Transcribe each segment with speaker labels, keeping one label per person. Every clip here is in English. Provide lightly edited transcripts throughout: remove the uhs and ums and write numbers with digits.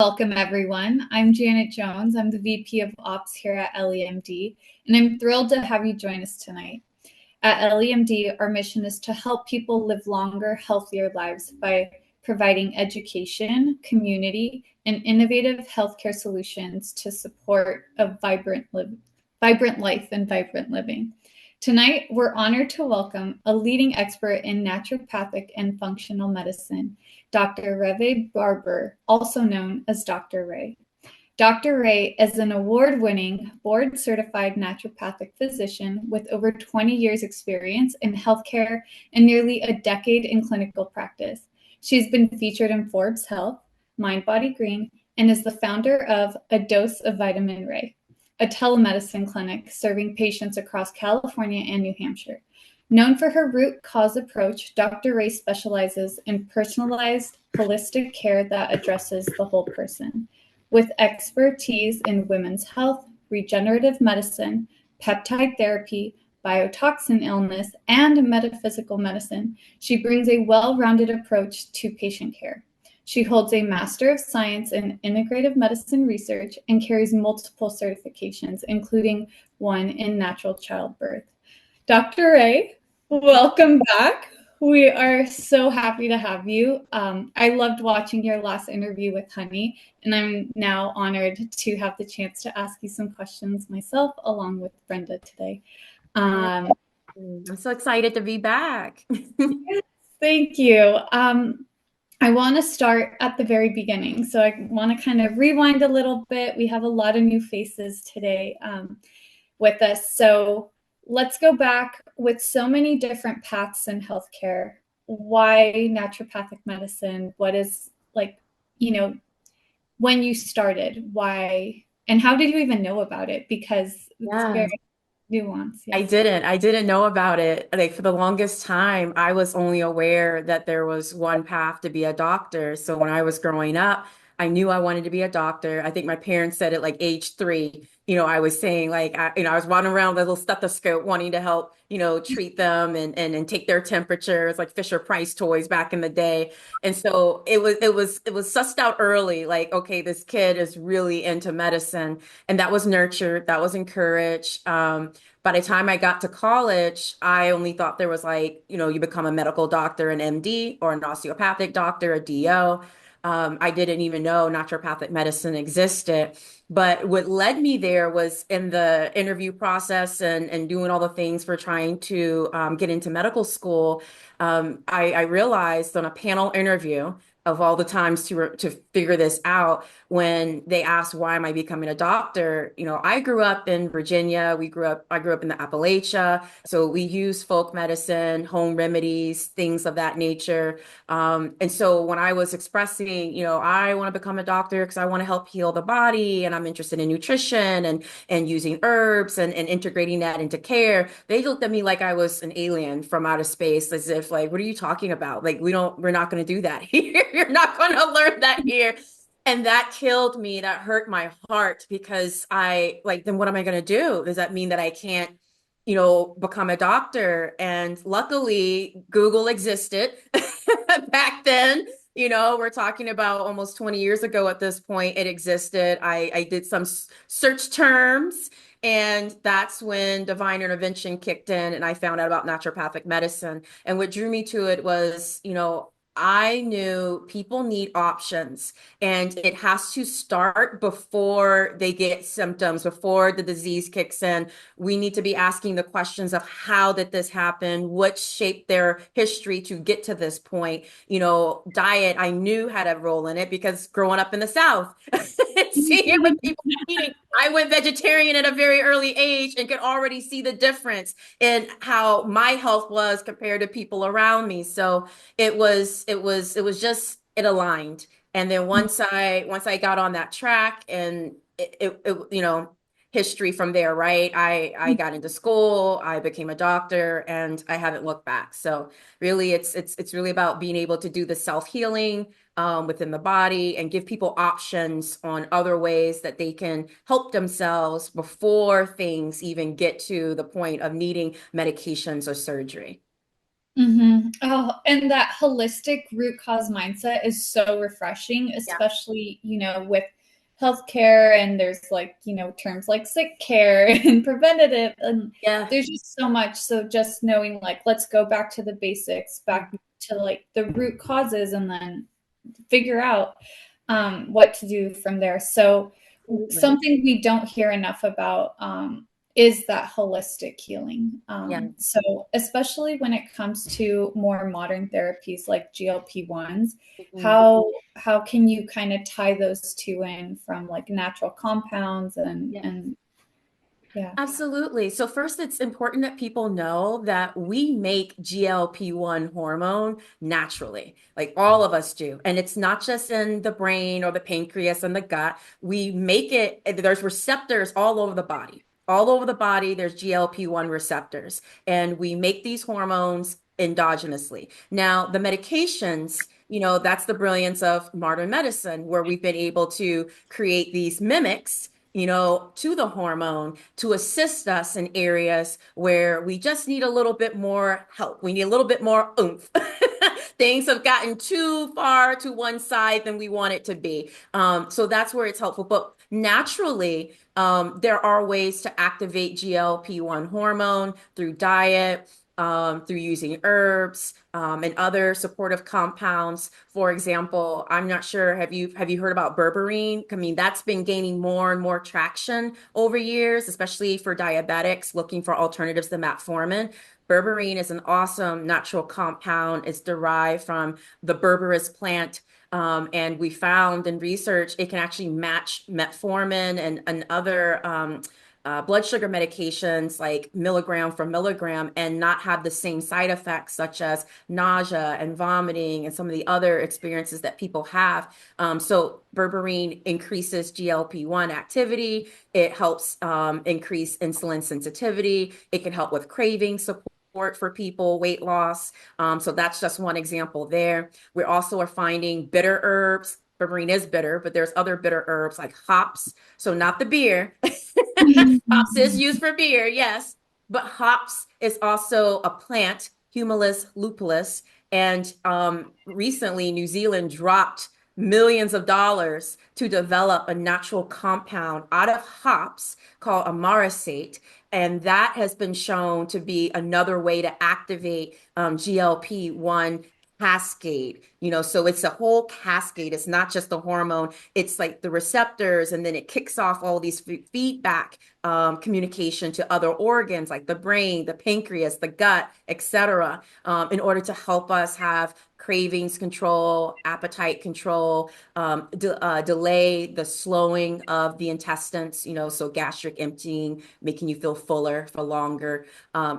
Speaker 1: Welcome, everyone. I'm Janet Jones. I'm the VP of Ops here at EllieMD, and I'm thrilled to have you join us tonight. At EllieMD, our mission is to help people live longer, healthier lives by providing education, community, and innovative healthcare solutions to support a vibrant life and vibrant living. Tonight, we're honored to welcome a leading expert in naturopathic and functional medicine, Dr. Revée Barbour, also known as Dr. Ray. Dr. Ray is an award-winning, board-certified naturopathic physician with over 20 years experience in healthcare and nearly a decade in clinical practice. She's been featured in Forbes Health, Mind Body Green, and is the founder of A Dose of Vitamin Ray, a telemedicine clinic serving patients across California and New Hampshire. Known for her root cause approach, Dr. Ray specializes in personalized, holistic care that addresses the whole person. With expertise in women's health, regenerative medicine, peptide therapy, biotoxin illness, and metaphysical medicine, she brings a well-rounded approach to patient care. She holds a Master of Science in Integrative Medicine Research and carries multiple certifications, including one in natural childbirth. Dr. Ray, welcome back. We are so happy to have you. I loved watching your last interview with Honey, and I'm now honored to have the chance to ask you some questions myself, along with Brenda today.
Speaker 2: I'm so excited to be back.
Speaker 1: Thank you. I want to start at the very beginning. So I want to kind of rewind a little bit. We have a lot of new faces today with us. So let's go back. With so many different paths in healthcare, why naturopathic medicine? What is when you started, why, and how did you even know about it? Because it's
Speaker 2: Yeah.
Speaker 1: very nuanced.
Speaker 2: I
Speaker 1: Yes.
Speaker 2: didn't. I didn't know about it. Like for the longest time, I was only aware that there was one path to be a doctor. So when I was growing up, I knew I wanted to be a doctor. I think my parents said at like age 3, I was saying like, I was running around with a little stethoscope wanting to help, treat them and take their temperatures like Fisher Price toys back in the day. And so it was sussed out early, like, okay, this kid is really into medicine. And that was nurtured, that was encouraged. By the time I got to college, I only thought there was like, you become a medical doctor, an MD, or an osteopathic doctor, a DO. I didn't even know naturopathic medicine existed. But what led me there was in the interview process and doing all the things for trying to get into medical school. I realized on a panel interview of all the times to figure this out when they asked why am I becoming a doctor. I grew up in Virginia. I grew up in the Appalachia, so we use folk medicine, home remedies, things of that nature. And so when I was expressing, I want to become a doctor because I want to help heal the body and I'm interested in nutrition and using herbs and integrating that into care, they looked at me like I was an alien from outer space, as if like, what are you talking about? Like, we're not going to do that here. You're not going to learn that here. And that killed me. That hurt my heart because then what am I going to do? Does that mean that I can't, become a doctor? And luckily, Google existed back then. We're talking about almost 20 years ago at this point. It existed. I did some search terms, and that's when divine intervention kicked in, and I found out about naturopathic medicine. And what drew me to it was, I knew people need options and it has to start before they get symptoms, before the disease kicks in. We need to be asking the questions of how did this happen? What shaped their history to get to this point? Diet, I knew had a role in it because growing up in the South, seeing what people were eating, I went vegetarian at a very early age and could already see the difference in how my health was compared to people around me. So it was just it aligned. And then once I got on that track and history from there, right? I got into school, I became a doctor, and I haven't looked back. So really it's really about being able to do the self-healing within the body and give people options on other ways that they can help themselves before things even get to the point of needing medications or surgery.
Speaker 1: Oh, and that holistic root cause mindset is so refreshing,
Speaker 2: Yeah.
Speaker 1: especially, with healthcare, and there's like, terms like sick care and preventative, and
Speaker 2: Yeah.
Speaker 1: there's just so much. So just knowing like, let's go back to the basics, back
Speaker 2: Mhm.
Speaker 1: to like the root causes, and then figure out what to do from there. So
Speaker 2: Absolutely.
Speaker 1: something we don't hear enough about is that holistic healing.
Speaker 2: Yeah.
Speaker 1: So especially when it comes to more modern therapies like GLP-1s,
Speaker 2: Mhm.
Speaker 1: how can you kind of tie those two in from like natural compounds
Speaker 2: Yeah.
Speaker 1: and yeah.
Speaker 2: Absolutely. So first, it's important that people know that we make GLP-1 hormone naturally, like all of us do. And it's not just in the brain or the pancreas and the gut. We make it, there's receptors all over the body. All over the body, there's GLP-1 receptors, and we make these hormones endogenously. Now, the medications, that's the brilliance of modern medicine, where we've been able to create these mimics to the hormone to assist us in areas where we just need a little bit more help. We need a little bit more oomph. Things have gotten too far to one side than we want it to be. So that's where it's helpful. But naturally, there are ways to activate GLP-1 hormone through diet, through using herbs, and other supportive compounds. For example, I'm not sure, have you heard about berberine? I mean, that's been gaining more and more traction over years, especially for diabetics looking for alternatives to metformin. Berberine is an awesome natural compound. It's derived from the berberis plant. And we found in research it can actually match metformin and other blood sugar medications like milligram for milligram and not have the same side effects such as nausea and vomiting and some of the other experiences that people have. So berberine increases GLP-1 activity. It helps increase insulin sensitivity. It can help with craving support for people, weight loss. So that's just one example there. We also are finding bitter herbs. Berberine is bitter, but there's other bitter herbs like hops. So not the beer. Hops is used for beer, yes, but hops is also a plant, Humulus lupulus, and recently New Zealand dropped millions of dollars to develop a natural compound out of hops called amaracate, and that has been shown to be another way to activate GLP-1 cascade. So it's a whole cascade. It's not just the hormone. It's like the receptors, and then it kicks off all these feedback communication to other organs like the brain, the pancreas, the gut, etc., in order to help us have cravings control, appetite control, delay the slowing of the intestines, so gastric emptying, making you feel fuller for longer,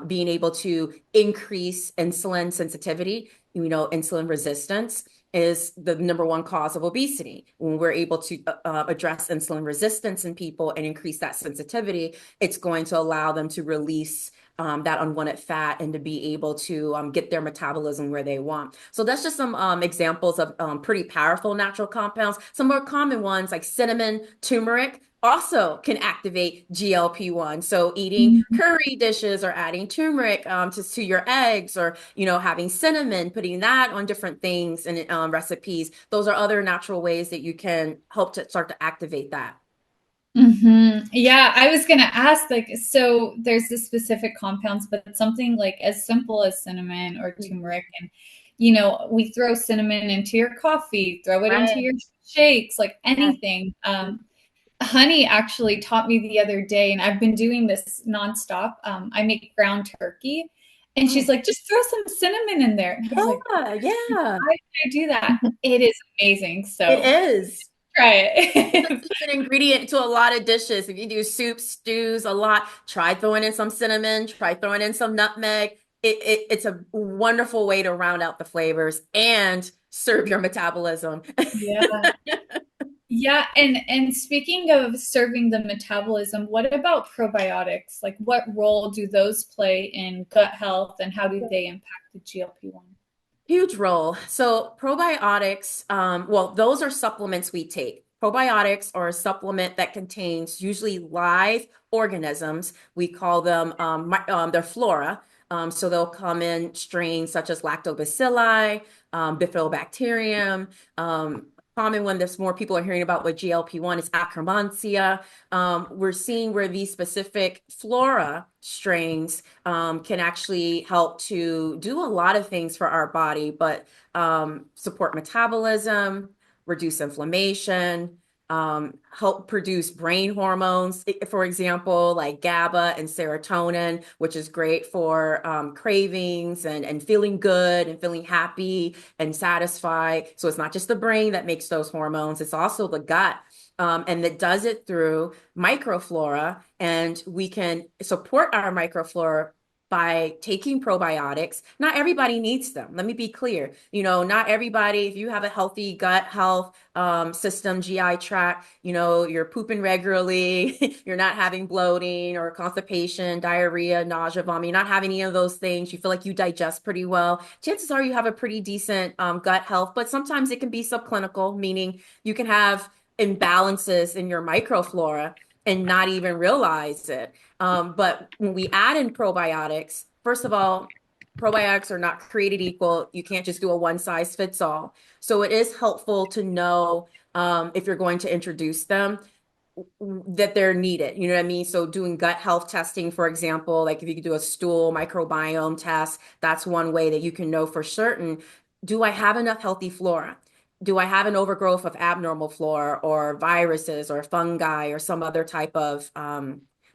Speaker 2: being able to increase insulin sensitivity, insulin resistance is the number one cause of obesity. When we're able to address insulin resistance in people and increase that sensitivity, it's going to allow them to release that unwanted fat and to be able to get their metabolism where they want. So that's just some examples of pretty powerful natural compounds. Some more common ones like cinnamon, turmeric also can activate GLP-1. So eating curry dishes or adding turmeric to your eggs, or having cinnamon, putting that on different things and recipes. Those are other natural ways that you can help to start to activate that.
Speaker 1: Yeah, I was gonna ask, like, so there's this specific compounds, but something like as simple as cinnamon or turmeric, and we throw cinnamon into your coffee, throw it into
Speaker 2: Right.
Speaker 1: your shakes, like
Speaker 2: Yeah.
Speaker 1: anything. Honey actually taught me the other day, and I've been doing this nonstop. I make ground turkey, and she's
Speaker 2: Oh,
Speaker 1: like, just throw some cinnamon in there. And I was like,
Speaker 2: yeah, yeah.
Speaker 1: why did I do that? It is amazing.
Speaker 2: It
Speaker 1: So
Speaker 2: is.
Speaker 1: try
Speaker 2: It's a
Speaker 1: it.
Speaker 2: secret ingredient to a lot of dishes. If you do soups, stews, a lot, try throwing in some cinnamon, try throwing in some nutmeg. It's a wonderful way to round out the flavors and serve your metabolism.
Speaker 1: Yeah. Yeah, and speaking of serving the metabolism, what about probiotics? Like what role do those play in gut health, and how do they impact the GLP-1?
Speaker 2: Huge role. So probiotics, well, those are supplements we take. Probiotics are a supplement that contains usually live organisms. We call them they're flora. So they'll come in strains such as lactobacilli, bifidobacterium. Common one that's more people are hearing about with GLP-1 is Akkermansia. We're seeing where these specific flora strains can actually help to do a lot of things for our body, but support metabolism, reduce inflammation, help produce brain hormones, for example, like GABA and serotonin, which is great for cravings and feeling good and feeling happy and satisfied. So it's not just the brain that makes those hormones, it's also the gut. And that does it through microflora, and we can support our microflora by taking probiotics. Not everybody needs them. Let me be clear. Not everybody, if you have a healthy gut health system, GI tract, you're pooping regularly, you're not having bloating or constipation, diarrhea, nausea, vomit, you're not having any of those things, you feel like you digest pretty well, chances are you have a pretty decent gut health, but sometimes it can be subclinical, meaning you can have imbalances in your microflora and not even realize it. But when we add in probiotics, first of all, probiotics are not created equal. You can't just do a one size fits all. So it is helpful to know if you're going to introduce them that they're needed. You know what I mean? So doing gut health testing, for example, like if you could do a stool microbiome test, that's one way that you can know for certain, do I have enough healthy flora? Do I have an overgrowth of abnormal flora or viruses or fungi or some other type of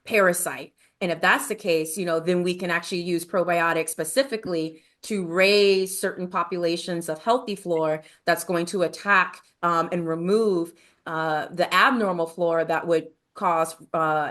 Speaker 2: parasite? And if that's the case, then we can actually use probiotics specifically to raise certain populations of healthy flora that's going to attack and remove the abnormal flora that would cause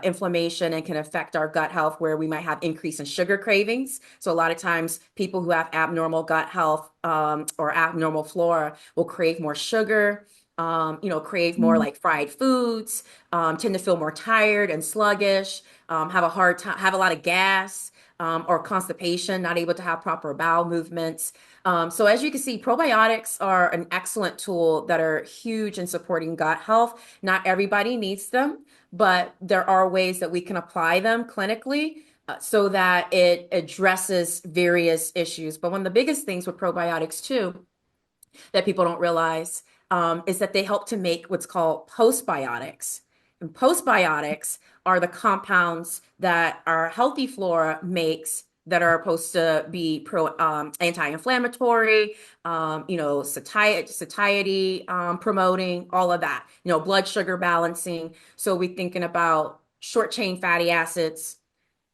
Speaker 2: inflammation and can affect our gut health, where we might have increase in sugar cravings. So a lot of times people who have abnormal gut health or abnormal flora will crave more sugar, crave more like fried foods, tend to feel more tired and sluggish, have a hard time, have a lot of gas, or constipation, not able to have proper bowel movements. So as you can see, probiotics are an excellent tool that are huge in supporting gut health. Not everybody needs them, but there are ways that we can apply them clinically so that it addresses various issues. But one of the biggest things with probiotics too that people don't realize is that they help to make what's called postbiotics. And postbiotics are the compounds that our healthy flora makes that are supposed to be anti-inflammatory, satiety promoting, all of that, blood sugar balancing. So we're thinking about short chain fatty acids,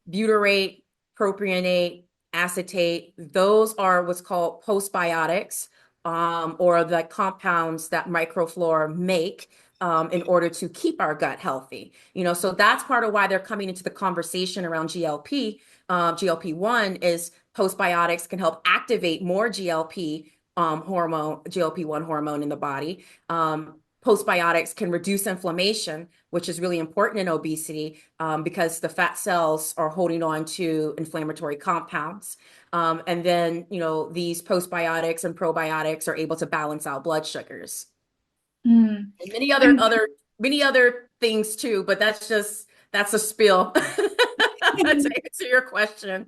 Speaker 2: butyrate, propionate, acetate. Those are what's called postbiotics, or the compounds that microflora make in order to keep our gut healthy. So that's part of why they're coming into the conversation around GLP-1 is postbiotics can help activate more GLP-1 hormone in the body. Postbiotics can reduce inflammation, which is really important in obesity because the fat cells are holding on to inflammatory compounds. And then, these postbiotics and probiotics are able to balance out blood sugars.
Speaker 1: Mm.
Speaker 2: And many other things too, but that's a spill to answer your question.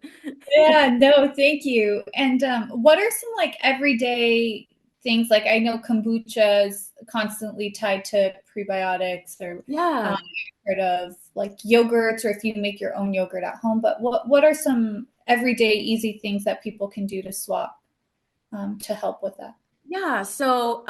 Speaker 1: Yeah, no, thank you. And what are some like everyday things? Like I know kombucha is constantly tied to prebiotics, or
Speaker 2: Yeah.
Speaker 1: heard of like yogurts, or if you make your own yogurt at home. But what are some everyday easy things that people can do to swap to help with that?
Speaker 2: Yeah, so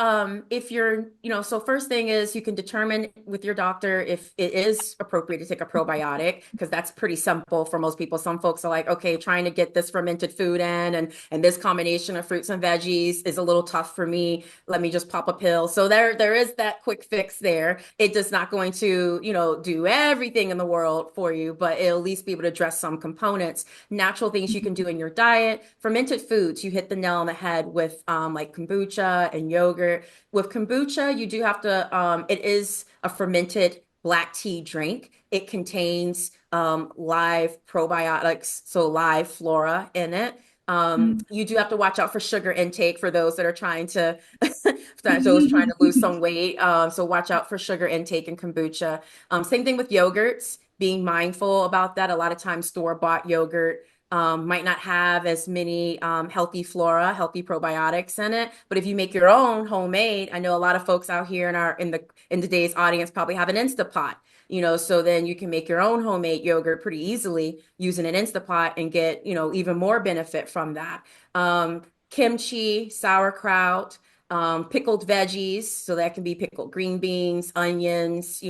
Speaker 2: if you're, so first thing is you can determine with your doctor if it is appropriate to take a probiotic, because that's pretty simple for most people. Some folks are like, okay, trying to get this fermented food in and this combination of fruits and veggies is a little tough for me. Let me just pop a pill. So there is that quick fix there. It is not going to, do everything in the world for you, but it'll at least be able to address some components. Natural things you can do in your diet, fermented foods, you hit the nail on the head with like kombucha and yogurt. With kombucha, you do have to, it is a fermented black tea drink. It contains live probiotics, so live flora in it. You do have to watch out for sugar intake for those that are trying to, those trying to lose some weight. So watch out for sugar intake in kombucha. Same thing with yogurts, being mindful about that. A lot of times store-bought yogurt might not have as many healthy flora, healthy probiotics in it. But if you make your own homemade, I know a lot of folks out here in today's audience probably have an Instapot. So then you can make your own homemade yogurt pretty easily using an Instapot and get, even more benefit from that. Kimchi, sauerkraut, pickled veggies. So that can be pickled green beans, onions,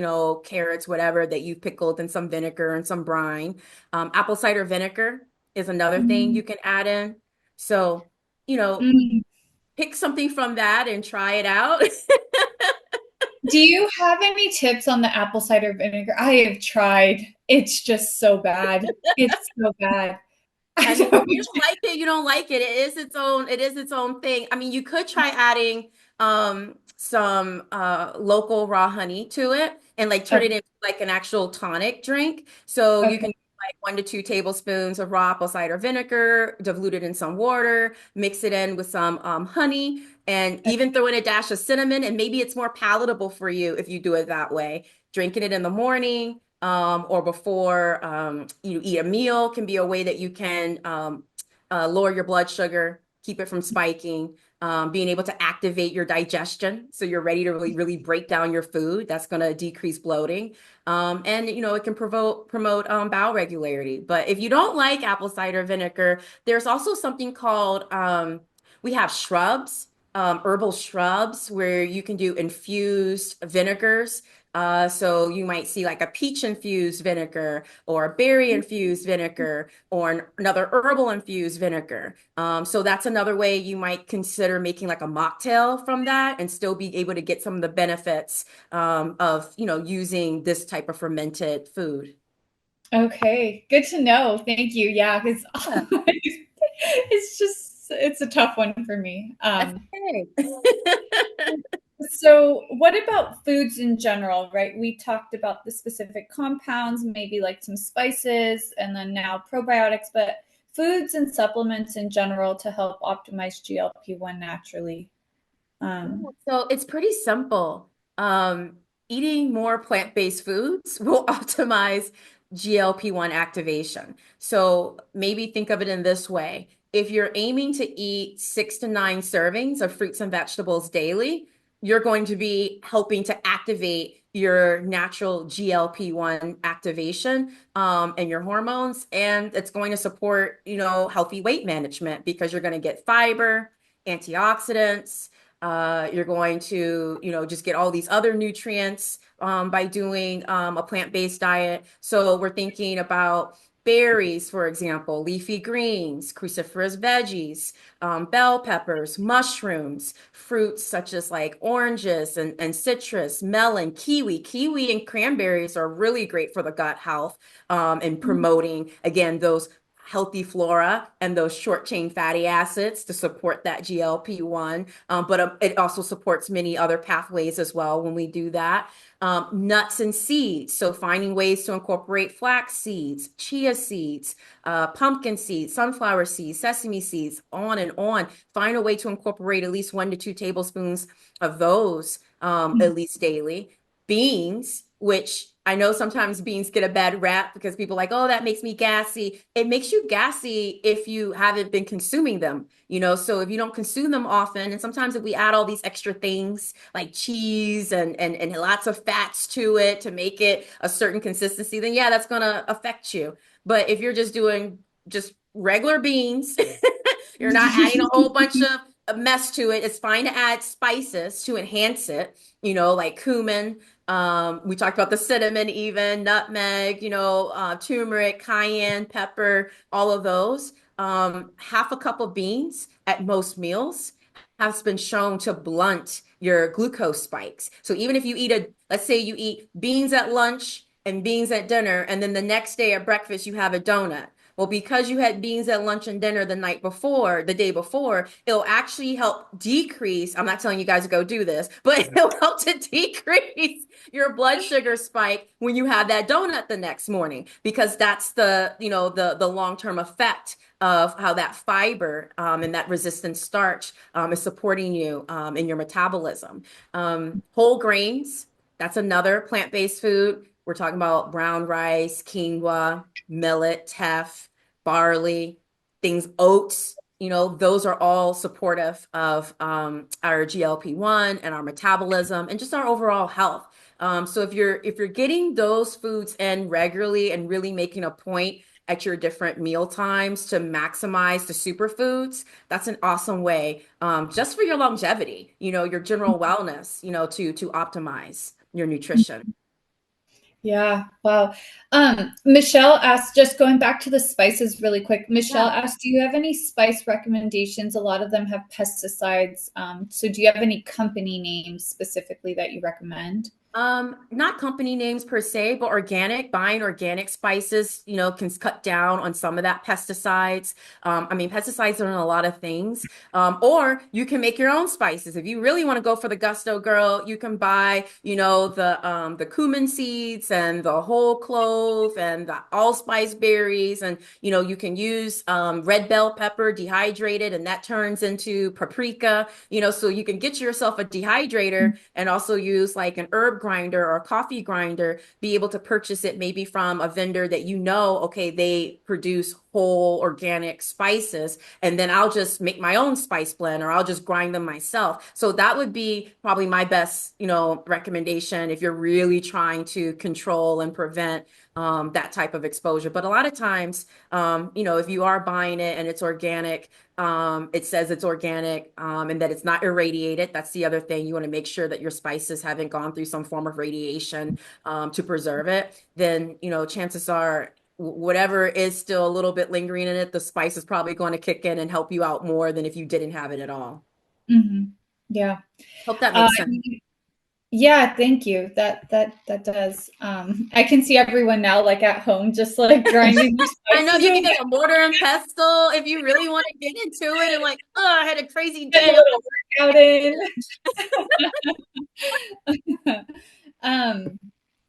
Speaker 2: carrots, whatever that you've pickled in some vinegar and some brine. Apple cider vinegar is another thing you
Speaker 1: Mm.
Speaker 2: can add in. So, you know,
Speaker 1: Mm.
Speaker 2: pick something from that and try it out.
Speaker 1: Do you have any tips on the apple cider vinegar? I have tried. It's just so bad. It's so bad. I
Speaker 2: I mean, if
Speaker 1: don't.
Speaker 2: you don't like it, you don't like it. It is its own thing. I mean, you could try adding some local raw honey to it and like turn
Speaker 1: Okay.
Speaker 2: it into like an actual tonic drink. So you can
Speaker 1: Okay.
Speaker 2: do like 1 to 2 tablespoons of raw apple cider vinegar, dilute it in some water, mix it in with some honey, and even throw in a dash of cinnamon. And maybe it's more palatable for you if you do it that way. Drinking it in the morning or before you eat a meal can be a way that you can lower your blood sugar, keep it from spiking, being able to activate your digestion. So you're ready to really, really break down your food. That's going to decrease bloating. And, it can promote bowel regularity. But if you don't like apple cider vinegar, there's also something called, we have shrubs. Herbal shrubs where you can do infused vinegars. So you might see like a peach infused vinegar or a berry infused vinegar or another herbal infused vinegar. So that's another way you might consider making like a mocktail from that and still be able to get some of the benefits of, using this type of fermented food.
Speaker 1: Okay. Good to know. Thank you. Yeah, because
Speaker 2: Yeah,
Speaker 1: it's a tough one for me.
Speaker 2: that's okay.
Speaker 1: So what about foods in general, right? We talked about the specific compounds, maybe like some spices, and then now probiotics, but foods and supplements in general to help optimize GLP-1 naturally. Um,
Speaker 2: So it's pretty simple. Eating more plant-based foods will optimize GLP-1 activation. So maybe think of it in this way. If you're aiming to eat 6 to 9 servings of fruits and vegetables daily, you're going to be helping to activate your natural GLP-1 activation and your hormones. And it's going to support, healthy weight management because you're going to get fiber, antioxidants. You're going to, just get all these other nutrients by doing a plant-based diet. So we're thinking about berries, for example, leafy greens, cruciferous veggies, bell peppers, mushrooms, fruits such as like oranges and citrus, melon, kiwi. Kiwi and cranberries are really great for the gut health and promoting, again, those healthy flora and those short chain fatty acids to support that GLP-1. But it also supports many other pathways as well when we do that. Nuts and seeds. So finding ways to incorporate flax seeds, chia seeds, pumpkin seeds, sunflower seeds, sesame seeds, on and on. Find a way to incorporate at least 1 to 2 tablespoons of those at least daily. Beans, which I know sometimes beans get a bad rap because people are like, oh, that makes me gassy. It makes you gassy if you haven't been consuming them, so if you don't consume them often, and sometimes if we add all these extra things like cheese and lots of fats to it to make it a certain consistency, then yeah, that's gonna affect you. But if you're just doing just regular beans, you're not adding a whole bunch of mess to it. It's fine to add spices to enhance it, like cumin. We talked about the cinnamon, even nutmeg, turmeric, cayenne, pepper, all of those. Half a cup of beans at most meals has been shown to blunt your glucose spikes. So even if let's say you eat beans at lunch and beans at dinner, and then the next day at breakfast you have a donut. Well, because you had beans at lunch and dinner the day before, it'll actually help decrease. I'm not telling you guys to go do this, but it'll help to decrease your blood sugar spike when you have that donut the next morning, because that's the long-term effect of how that fiber and that resistant starch is supporting you in your metabolism. Whole grains, that's another plant-based food. We're talking about brown rice, quinoa, millet, teff. barley, things, oats, those are all supportive of our GLP-1 and our metabolism and just our overall health. So if you're getting those foods in regularly and really making a point at your different meal times to maximize the superfoods, that's an awesome way, just for your longevity, your general wellness, to optimize your nutrition.
Speaker 1: Yeah, wow. Michelle asked, just going back to the spices really quick. Michelle
Speaker 2: Yeah.
Speaker 1: asked, do you have any spice recommendations? A lot of them have pesticides. So do you have any company names specifically that you recommend?
Speaker 2: Not company names per se, but buying organic spices, can cut down on some of that pesticides. I mean, pesticides are in a lot of things. Or you can make your own spices. If you really want to go for the gusto, girl, you can buy, the cumin seeds and the whole clove and the allspice berries. And, you can use red bell pepper dehydrated, and that turns into paprika, so you can get yourself a dehydrator and also use like an herb grinder or a coffee grinder, be able to purchase it maybe from a vendor that okay, they produce whole organic spices, and then I'll just make my own spice blend or I'll just grind them myself. So that would be probably my best, recommendation if you're really trying to control and prevent that type of exposure. But a lot of times, if you are buying it and it's organic, it says it's organic, and that it's not irradiated. That's the other thing. You want to make sure that your spices haven't gone through some form of radiation, to preserve it. Then, chances are whatever is still a little bit lingering in it, the spice is probably going to kick in and help you out more than if you didn't have it at all.
Speaker 1: Mm-hmm. Yeah.
Speaker 2: Hope that
Speaker 1: Uh,
Speaker 2: makes sense.
Speaker 1: yeah, thank you. That does. I can see everyone now like at home just like grinding their
Speaker 2: I know
Speaker 1: spices
Speaker 2: you
Speaker 1: right
Speaker 2: can
Speaker 1: now.
Speaker 2: get a mortar and pestle if you really want to get into it and like, oh, I had a crazy
Speaker 1: Get a
Speaker 2: day.
Speaker 1: little workout in. Um,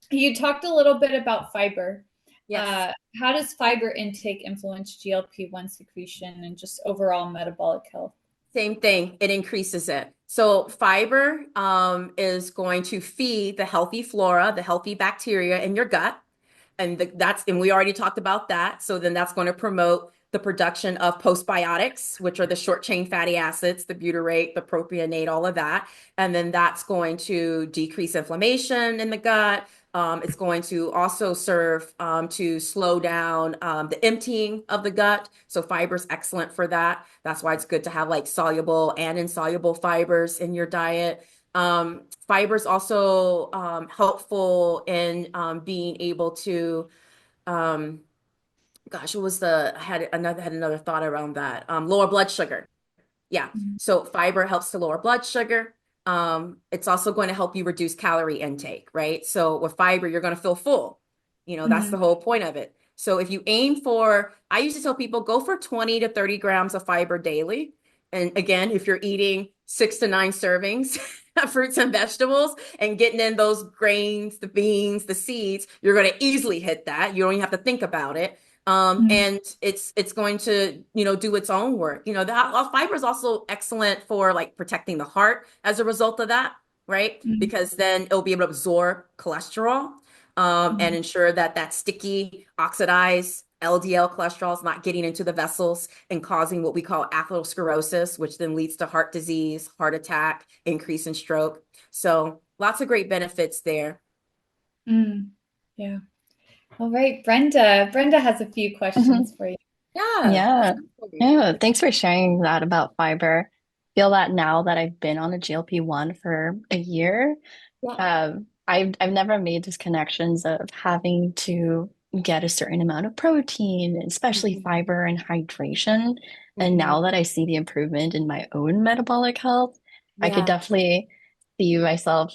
Speaker 1: you talked a little bit about fiber.
Speaker 2: Yes.
Speaker 1: How does fiber intake influence GLP-1 secretion and just overall metabolic health?
Speaker 2: Same thing, it increases it. So fiber is going to feed the healthy flora, the healthy bacteria in your gut. And we already talked about that. So then that's going to promote the production of postbiotics, which are the short chain fatty acids, the butyrate, the propionate, all of that. And then that's going to decrease inflammation in the gut. It's going to also serve to slow down the emptying of the gut. So fiber is excellent for that. That's why it's good to have like soluble and insoluble fibers in your diet. Fiber is also helpful in being able to, um, gosh, I had another thought around that. Lower blood sugar. Yeah.
Speaker 1: Mhm.
Speaker 2: So fiber helps to lower blood sugar. It's also going to help you reduce calorie intake, right? So with fiber, you're going to feel full. That's the
Speaker 1: Mhm.
Speaker 2: whole point of it. So if you aim for, I used to tell people go for 20 to 30 grams of fiber daily. And again, if you're eating 6 to 9 servings of fruits and vegetables and getting in those grains, the beans, the seeds, you're going to easily hit that. You don't even have to think about it.
Speaker 1: Mhm.
Speaker 2: And it's going to, do its own work. The fiber is also excellent for like protecting the heart as a result of that, right?
Speaker 1: Mhm.
Speaker 2: Because then it'll be able to absorb cholesterol, and ensure that that sticky, oxidized LDL cholesterol is not getting into the vessels and causing what we call atherosclerosis, which then leads to heart disease, heart attack, increase in stroke. So lots of great benefits there.
Speaker 1: Mhm. Yeah. All right, Brenda. Brenda has a few
Speaker 3: Mhm.
Speaker 1: questions for you.
Speaker 2: Yeah.
Speaker 3: Yeah. Yeah. Thanks for sharing that about fiber. Feel that now that I've been on a GLP-1 for a year,
Speaker 2: Yeah.
Speaker 3: I've never made these connections of having to get a certain amount of protein, especially
Speaker 2: Mhm.
Speaker 3: fiber and hydration. And
Speaker 2: Mhm.
Speaker 3: now that I see the improvement in my own metabolic health, I could
Speaker 2: Yeah.
Speaker 3: definitely see myself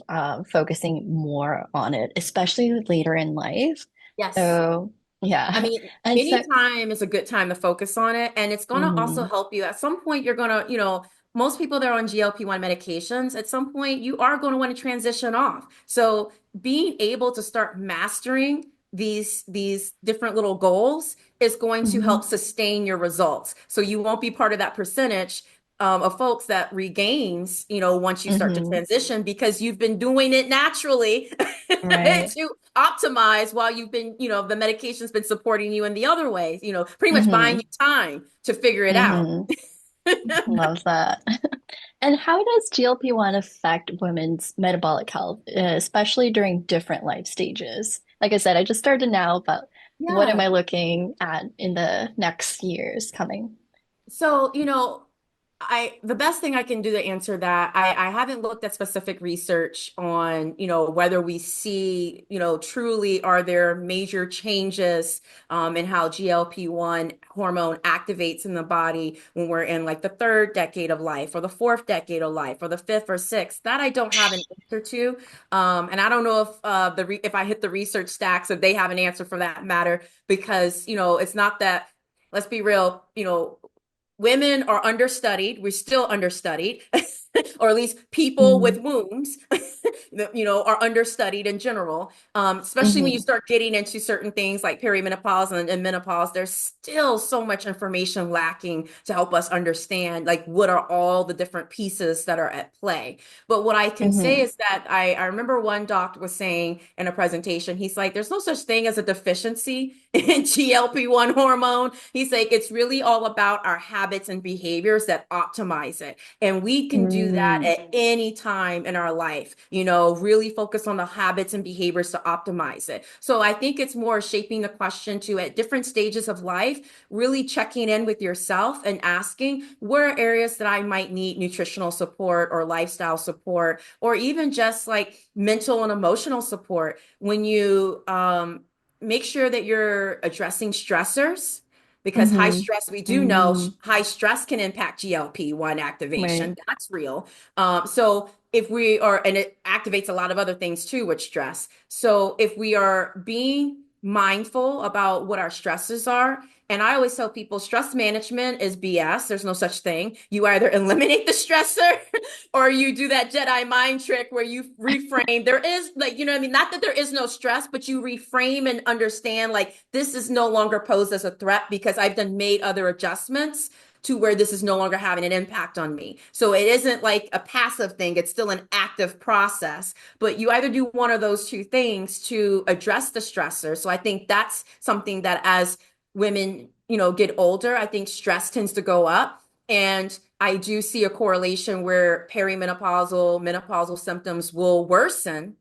Speaker 3: focusing more on it, especially later in life.
Speaker 2: Yes.
Speaker 3: So
Speaker 2: I
Speaker 3: yeah.
Speaker 2: mean,
Speaker 3: And so
Speaker 2: anytime is a good time to focus on it. And it's going to also
Speaker 3: mhm,
Speaker 2: help you. At some point, you're going to, most people that are on GLP-1 medications, at some point, you are going to want to transition off. So being able to start mastering these different little goals is going to help
Speaker 3: mhm,
Speaker 2: sustain your results. So you won't be part of that percentage of folks that regains, once you start to
Speaker 3: Hmm.
Speaker 2: transition because you've been doing it naturally
Speaker 3: Right.
Speaker 2: to optimize while you've been, the medication's been supporting you in the other ways, pretty much buying
Speaker 3: Hmm.
Speaker 2: you time to figure it out.
Speaker 3: Hmm. Love that. And how does GLP-1 affect women's metabolic health, especially during different life stages? Like I said, I just started now, but what am
Speaker 2: Yeah.
Speaker 3: I looking at in the next years coming?
Speaker 2: So, the best thing I can do to answer that, I haven't looked at specific research on, whether we see, truly are there major changes in how GLP-1 hormone activates in the body when we're in like the third decade of life or the fourth decade of life or the fifth or sixth. That I don't have an answer to. And I don't know if if I hit the research stacks, if they have an answer for that matter, because, it's not that, let's be real, women are understudied. We're still understudied, or at least people with wombs, are understudied in general. Especially when you
Speaker 3: Mm-hmm.
Speaker 2: start getting into certain things like perimenopause and menopause, there's still so much information lacking to help us understand like what are all the different pieces that are at play. But what I can say
Speaker 3: Hmm.
Speaker 2: is that I remember one doctor was saying in a presentation, he's like, there's no such thing as a deficiency in GLP-1 hormone. He's like, it's really all about our habits and behaviors that optimize it. And we can do that
Speaker 3: Mm-hmm.
Speaker 2: at any time in our life, really focus on the habits and behaviors to optimize it. So I think it's more shaping the question to at different stages of life, really checking in with yourself and asking where are areas that I might need nutritional support or lifestyle support, or even just like mental and emotional support when you make sure that you're addressing stressors because high
Speaker 3: Mm-hmm.
Speaker 2: stress, we do know
Speaker 3: Mm-hmm.
Speaker 2: high stress can impact GLP-1
Speaker 3: Right.
Speaker 2: activation. That's real. So if we are, and it activates a lot of other things too with stress. So if we are being mindful about what our stresses are, and I always tell people stress management is BS. There's no such thing. You either eliminate the stressor or you do that Jedi mind trick where you reframe. There is like, what I mean? Not that there is no stress, but you reframe and understand like this is no longer posed as a threat because I've done made other adjustments to where this is no longer having an impact on me. So it isn't like a passive thing. It's still an active process, but you either do one of those two things to address the stressor. So I think that's something that as women, get older, I think stress tends to go up. And I do see a correlation where perimenopausal, menopausal symptoms will worsen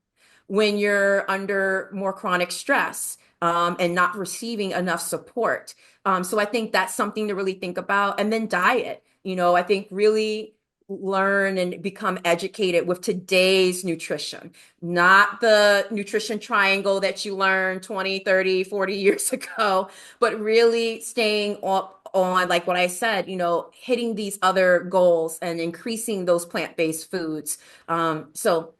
Speaker 2: when you're under more chronic stress and not receiving enough support. So I think that's something to really think about. And then diet, I think really learn and become educated with today's nutrition, not the nutrition triangle that you learned 20, 30, 40 years ago, but really staying up on, like what I said, hitting these other goals and increasing those plant-based foods. So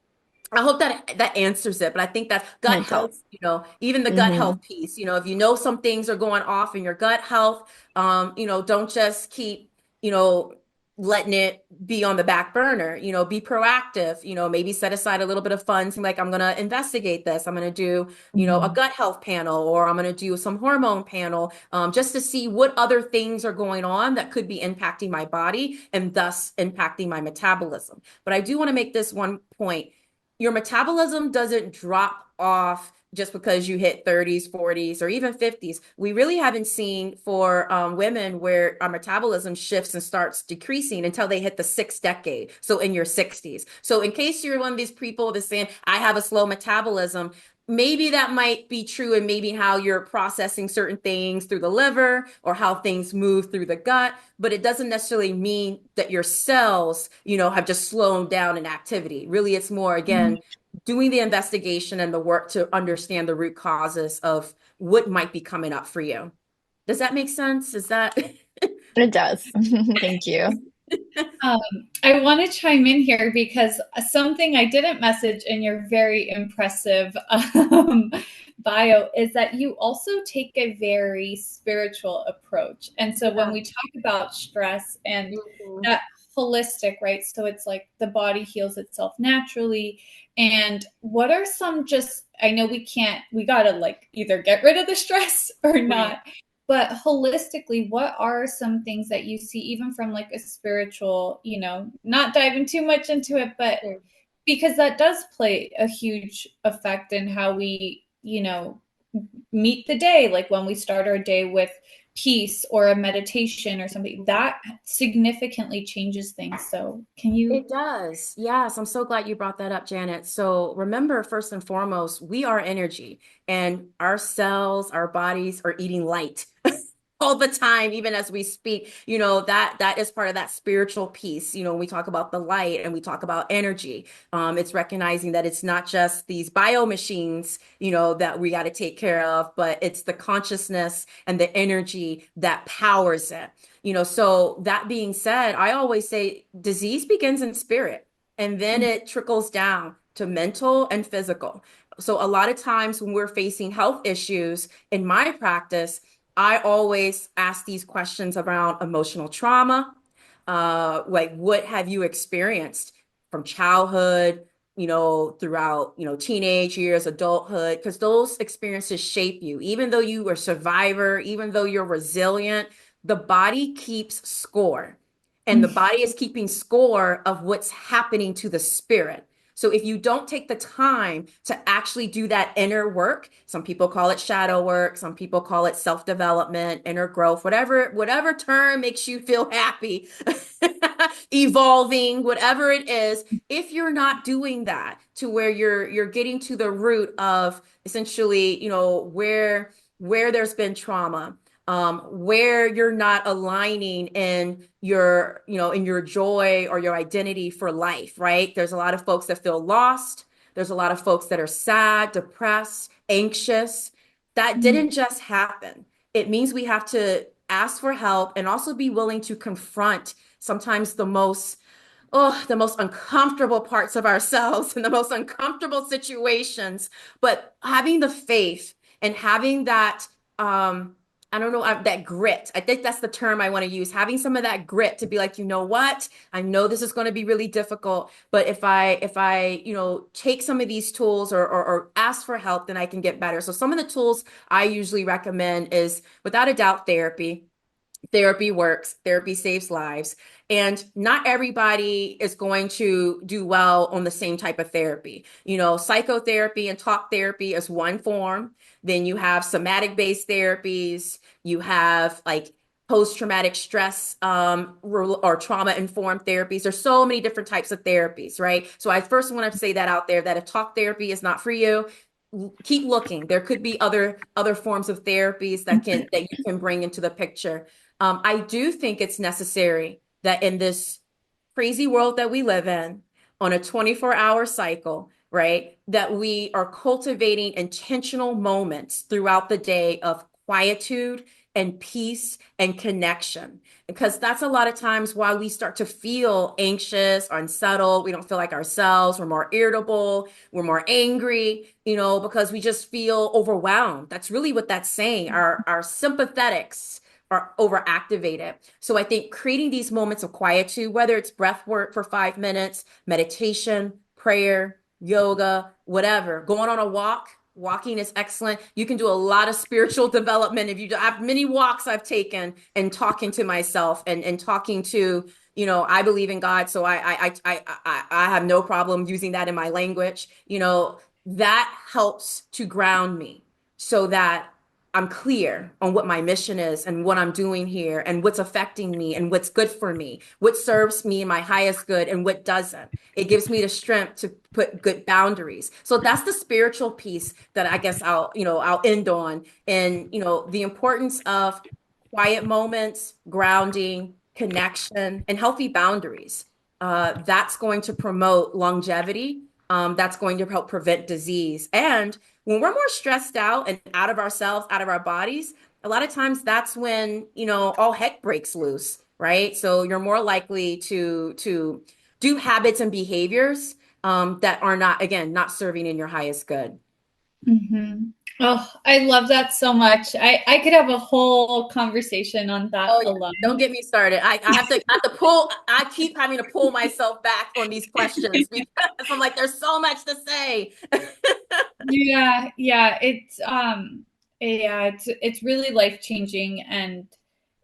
Speaker 2: I hope that that answers it, but I think that gut
Speaker 3: It
Speaker 2: health,
Speaker 3: does.
Speaker 2: even the gut
Speaker 3: Mm-hmm.
Speaker 2: health piece, if you know some things are going off in your gut health, don't just keep, you know, letting it be on the back burner, be proactive, maybe set aside a little bit of funds and like, I'm going to investigate this. I'm going to do, a
Speaker 3: Mm-hmm.
Speaker 2: gut health panel, or I'm going to do some hormone panel, just to see what other things are going on that could be impacting my body and thus impacting my metabolism. But I do want to make this one point. Your metabolism doesn't drop off just because you hit 30s, 40s, or even 50s. We really haven't seen for women where our metabolism shifts and starts decreasing until they hit the sixth decade. So in your 60s. So in case you're one of these people that's saying, I have a slow metabolism, maybe that might be true and maybe how you're processing certain things through the liver or how things move through the gut, but it doesn't necessarily mean that your cells, have just slowed down in activity. Really, it's more, again, doing the investigation and the work to understand the root causes of what might be coming up for you. Does that make sense? Is that
Speaker 3: It does. Thank you.
Speaker 1: Um, I want to chime in here because something I didn't message in your very impressive bio is that you also take a very spiritual approach. And so when
Speaker 2: Yeah.
Speaker 1: we talk about stress and
Speaker 2: Mhm.
Speaker 1: that holistic, right? So it's like the body heals itself naturally. And what are some just, I know we got to like either get rid of the stress or
Speaker 2: Right.
Speaker 1: not. But holistically, what are some things that you see, even from like a spiritual, not diving too much into it, but because that does play a huge effect in how we, meet the day, like when we start our day with peace or a meditation or something, that significantly changes things. So can you?
Speaker 2: It does. Yes. I'm so glad you brought that up, Janet. So remember, first and foremost, we are energy and our cells, our bodies are eating light all the time, even as we speak. That is part of that spiritual piece. When we talk about the light and we talk about energy, it's recognizing that it's not just these bio machines, that we got to take care of, but it's the consciousness and the energy that powers it. So that being said, I always say disease begins in spirit and then it trickles down to mental and physical. So a lot of times when we're facing health issues in my practice, I always ask these questions around emotional trauma. Like what have you experienced from childhood, throughout, teenage years, adulthood, because those experiences shape you. Even though you are a survivor, even though you're resilient, the body keeps score. And the body is keeping score of what's happening to the spirit. So if you don't take the time to actually do that inner work, some people call it shadow work, some people call it self-development, inner growth, whatever term makes you feel happy, evolving, whatever it is, if you're not doing that to where you're getting to the root of essentially, where there's been trauma, where you're not aligning in your joy or your identity for life, right? There's a lot of folks that feel lost. There's a lot of folks that are sad, depressed, anxious. That didn't just happen. It means we have to ask for help and also be willing to confront sometimes the most uncomfortable parts of ourselves and the most uncomfortable situations, but having the faith and having that, I don't know, that grit. I think that's the term I want to use. Having some of that grit to be like, you know what? I know this is going to be really difficult, but if I, take some of these tools or ask for help, then I can get better. So some of the tools I usually recommend is without a doubt therapy. Therapy works, therapy saves lives. And not everybody is going to do well on the same type of therapy. Psychotherapy and talk therapy is one form. Then you have somatic-based therapies. You have like post-traumatic stress or trauma-informed therapies. There's so many different types of therapies, right? So I first want to say that out there, that if talk therapy is not for you, keep looking. There could be other forms of therapies that you can bring into the picture. I do think it's necessary that in this crazy world that we live in, on a 24-hour cycle, right, that we are cultivating intentional moments throughout the day of quietude and peace and connection. Because that's a lot of times why we start to feel anxious, unsettled. We don't feel like ourselves. We're more irritable. We're more angry, because we just feel overwhelmed. That's really what that's saying. Our sympathetics are overactivated. So I think creating these moments of quietude, whether it's breath work for 5 minutes, meditation, prayer, yoga, whatever, going on a walk. Walking is excellent. You can do a lot of spiritual development. I have many walks I've taken and talking to myself and talking to, I believe in God. So I have no problem using that in my language. That helps to ground me so that I'm clear on what my mission is and what I'm doing here and what's affecting me and what's good for me, what serves me in my highest good and what doesn't. It gives me the strength to put good boundaries. So that's the spiritual piece that I guess I'll end on. And, the importance of quiet moments, grounding, connection, and healthy boundaries. That's going to promote longevity. That's going to help prevent disease. And when we're more stressed out and out of ourselves, out of our bodies, a lot of times that's when, all heck breaks loose, right? So you're more likely to do habits and behaviors that are not, again, not serving in your highest good.
Speaker 1: Mm-hmm. Oh, I love that so much. I could have a whole conversation on that alone.
Speaker 2: Don't get me started. I have to pull, I keep having to pull myself back on these questions because I'm like, there's so much to say.
Speaker 1: Yeah, it's Yeah, it's really life-changing, and